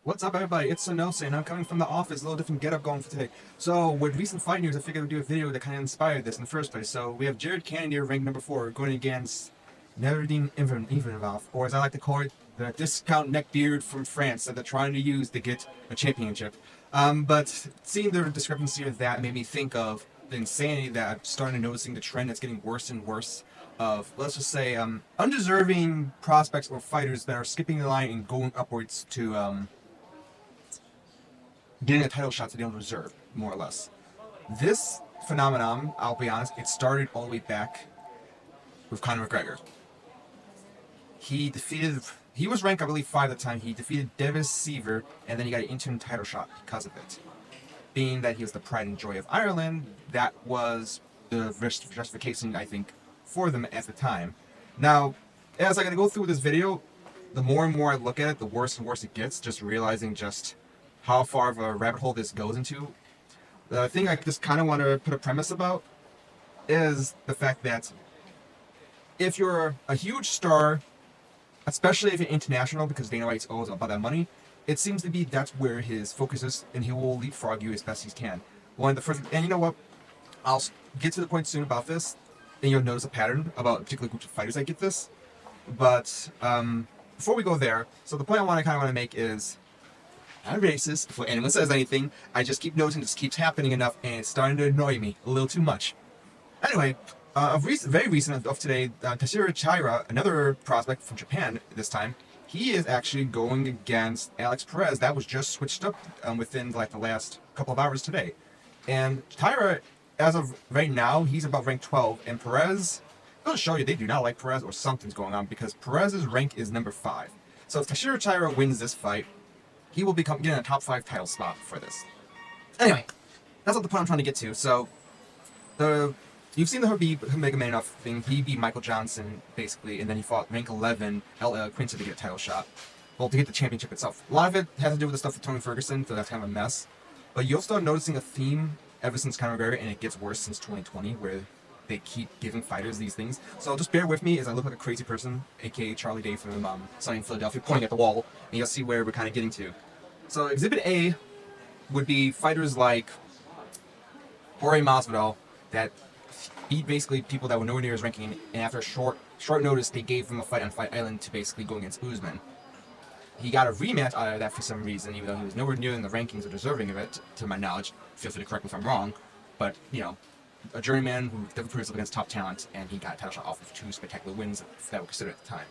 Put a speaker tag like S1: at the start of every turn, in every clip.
S1: What's up, everybody? It's Sonose, and I'm coming from the office. A little different getup going for today. So, with recent fight news, I figured I'd do a video that kind of inspired this in the first place. So, we have Jared Cannonier, ranked number 4, going against Neckbeard Favoritism, or as I like to call it, the discount neckbeard from France that they're trying to use to get a championship. But seeing the discrepancy of that made me think of the insanity that I'm starting to noticing the trend that's getting worse and worse of, let's just say, undeserving prospects or fighters that are skipping the line and going upwards to getting a title shot that they don't deserve, more or less. This phenomenon, I'll be honest, it started all the way back with Conor McGregor. He was ranked, I believe, 5 at the time. He defeated Davis Seaver, and then he got an interim title shot because of it. Being that he was the pride and joy of Ireland, that was the justification, I think, for them at the time. Now, as I gotta go through this video, the more and more I look at it, the worse and worse it gets, just realizing just how far of a rabbit hole this goes into. The thing I just kind of want to put a premise about is the fact that if you're a huge star, especially if you're international, because Dana White's always about that money, it seems to be that's where his focus is, and he will leapfrog you as best he can. One of the first, and you know what? I'll get to the point soon about this, and you'll notice a pattern about a particular group of fighters that get this. But before we go there, so the point I kind of want to make is, I'm racist. Before anyone says anything, I just keep noticing this keeps happening enough, and it's starting to annoy me a little too much. Anyway, very recent of today, Taishiro Chira, another prospect from Japan this time, he is actually going against Alex Perez. That was just switched up within like the last couple of hours today. And Chira, as of right now, he's about rank 12, and Perez, it'll show you they do not like Perez or something's going on, because Perez's rank is number 5. So if Taishiro Chira wins this fight, he will become getting a top 5 title spot for this. Anyway, that's not the point I'm trying to get to. So, you've seen the Habib Mega Man enough thing. He beat Michael Johnson, basically, and then he fought rank 11 LL Quincy to get a title shot. Well, to get the championship itself. A lot of it has to do with the stuff with Tony Ferguson, so that's kind of a mess. But you'll start noticing a theme ever since Conor McGregor, and it gets worse since 2020, where they keep giving fighters these things. So just bear with me as I look like a crazy person, aka Charlie Day from Sunny in Philadelphia, pointing at the wall, and you'll see where we're kind of getting to. So Exhibit A would be fighters like Jorge Masvidal that beat basically people that were nowhere near his ranking, and after a short notice, they gave him a fight on Fight Island to basically go against Usman. He got a rematch out of that for some reason, even though he was nowhere near in the rankings or deserving of it, to my knowledge. Feel free to correct me if I'm wrong, but, you know, a journeyman who definitely proved himself against top talent, and he got a title shot off of 2 spectacular wins that were considered at the time.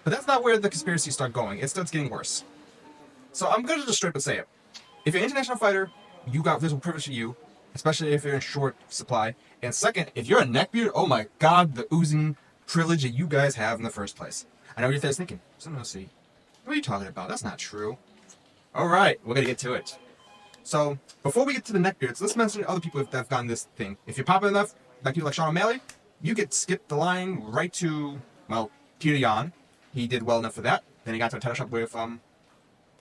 S1: But that's not where the conspiracies start going. It starts getting worse. So I'm going to just straight up say it. If you're an international fighter, you got visible privilege to you, especially if you're in short supply. And second, if you're a neckbeard, oh my god, the oozing privilege that you guys have in the first place. I know what you're thinking. Someone else see. What are you talking about? That's not true. Alright, we're going to get to it. So, before we get to the neckbeards, let's mention other people that have gotten this thing. If you're popular enough, like people like Sean O'Malley, you get skipped the line right to, well, Peter Yan. He did well enough for that. Then he got to a title shot with,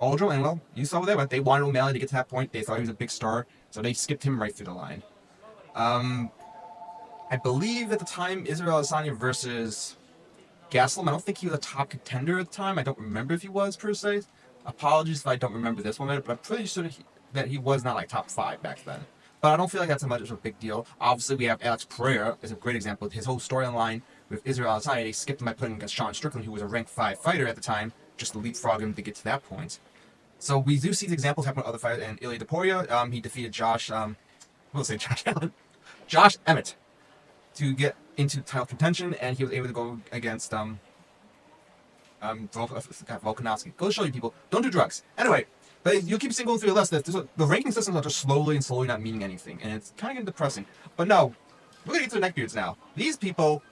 S1: Aldro, and well, you saw there, but they wanted O'Malley to get to that point. They thought he was a big star, so they skipped him right through the line. I believe at the time, Israel Adesanya versus Gastelum, I don't think he was a top contender at the time. I don't remember if he was, per se. Apologies if I don't remember this one, but I'm pretty sure that he was not like top 5 back then. But I don't feel like that's much of a big deal. Obviously, we have Alex Pereira as a great example. His whole storyline with Israel Adesanya, they skipped him by putting him against Sean Strickland, who was a rank 5 fighter at the time, just to leapfrog him to get to that point. So we do see the examples happen with other fighters, and Ilya Deporia, he defeated Josh Allen, Josh Emmett, to get into title contention, and he was able to go against Volkanovski. Go to show you people, don't do drugs. Anyway, but you keep seeing going through your list. The ranking systems are just slowly not meaning anything, and it's kind of getting depressing. But no, we're gonna get to the neckbeards now. These people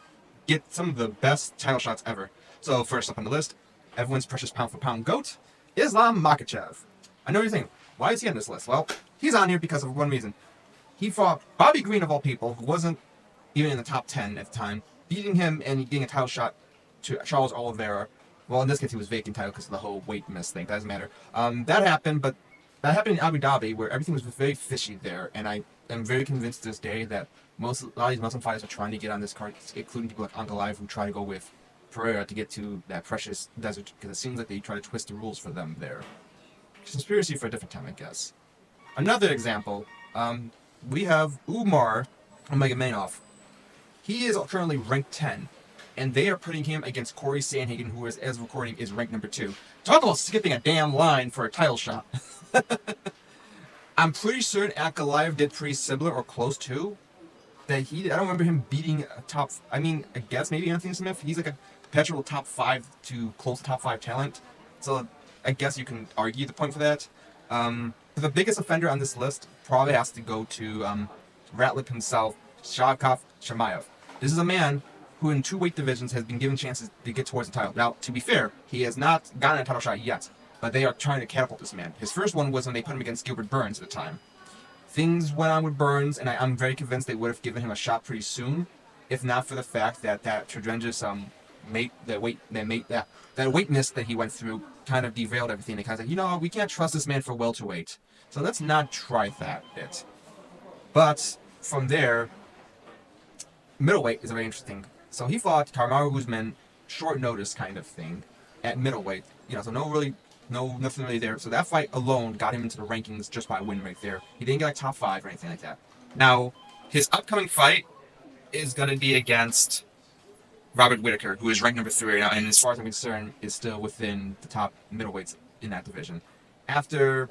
S1: get some of the best title shots ever. So first up on the list, everyone's precious pound for pound GOAT, Islam Makhachev. I know what you're thinking, why is he on this list? Well, he's on here because of one reason. He fought Bobby Green, of all people, who wasn't even in the top 10 at the time, beating him and getting a title shot to Charles Oliveira. Well, in this case, he was vacant title because of the whole weight miss thing. Doesn't matter. That happened, but that happened in Abu Dhabi, where everything was very fishy there, and I am very convinced to this day that a lot of these Muslim fighters are trying to get on this card, including people like Ankalaev, who try to go with Pereira to get to that precious desert, because it seems like they try to twist the rules for them there. conspiracy for a different time, I guess. Another example, we have Umar Magomedov. He is currently ranked 10, and they are putting him against Corey Sandhagen, who is, as recording, is ranked number 2. Talk about skipping a damn line for a title shot. I'm pretty sure Ankalaev did pretty similar or close to. I don't remember him beating a top. I mean, I guess maybe Anthony Smith. He's like a perpetual top 5 to close to top 5 talent. So I guess you can argue the point for that. The biggest offender on this list probably has to go to Ratlip himself, Shavkat Chimaev. This is a man who in 2 weight divisions has been given chances to get towards the title. Now, to be fair, he has not gotten a title shot yet, but they are trying to catapult this man. His first one was when they put him against Gilbert Burns at the time. Things went on with Burns, and I'm very convinced they would have given him a shot pretty soon, if not for the fact that tremendous that weight miss that he went through kind of derailed everything. They kind of said, we can't trust this man for welterweight, so let's not try that bit. But from there, middleweight is very interesting. So he fought Kamaru Usman, short notice kind of thing, at middleweight. So nothing really there. So that fight alone got him into the rankings just by a win right there. He didn't get like top 5 or anything like that. Now, his upcoming fight is going to be against Robert Whittaker, who is ranked number 3 right now, and as far as I'm concerned, is still within the top middleweights in that division. After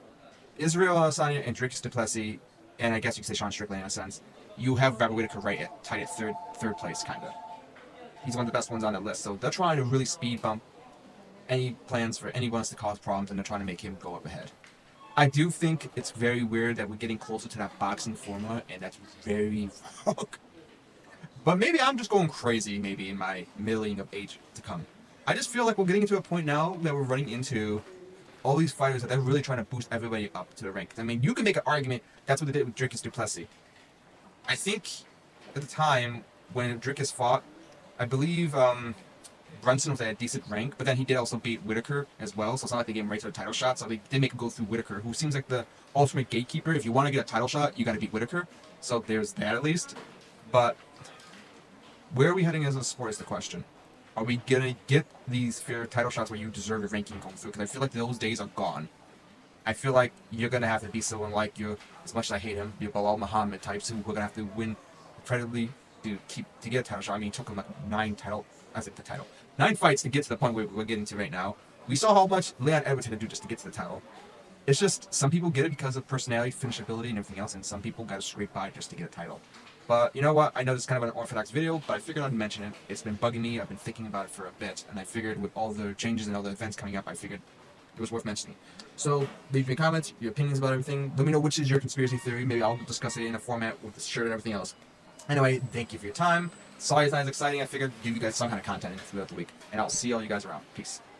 S1: Israel Adesanya and Dricus du Plessis, and I guess you could say Sean Strickland in a sense, you have Robert Whittaker tied at third place, kind of. He's one of the best ones on the list, so they're trying to really speed bump any plans for anyone else to cause problems, and they're trying to make him go up ahead. I do think it's very weird that we're getting closer to that boxing formula, and that's very wrong. But maybe I'm just going crazy, maybe, in my middling of age to come. I just feel like we're getting into a point now that we're running into all these fighters that they're really trying to boost everybody up to the rank. I mean, you can make an argument that's what they did with Dricus du Plessis. I think at the time when Dricus fought, I believe Brunson was at a decent rank, but then he did also beat Whittaker as well, so it's not like they gave him right to a title shot, so they did make him go through Whittaker, who seems like the ultimate gatekeeper. If you want to get a title shot, you got to beat Whittaker, so there's that at least. But where are we heading as a sport is the question. Are we going to get these fair title shots where you deserve your ranking going through? Because I feel like those days are gone. I feel like you're going to have to be someone like as much as I hate him, your Bilal Muhammad types who are going to have to win incredibly to get a title shot. I mean, it took him like 9 fights to get to the point where we're getting to right now. We saw how much Leon Edwards had to do just to get to the title. It's just, some people get it because of personality, finishability, and everything else, and some people got to scrape by just to get a title. But you know what? I know this is kind of an unorthodox video, but I figured I'd mention it. It's been bugging me. I've been thinking about it for a bit, and I figured with all the changes and all the events coming up, I figured it was worth mentioning. So leave me comments, your opinions about everything. Let me know which is your conspiracy theory. Maybe I'll discuss it in a format with the shirt and everything else. Anyway, thank you for your time. Sorry it's not as exciting. I figured I'd give you guys some kind of content throughout the week. And I'll see all you guys around. Peace.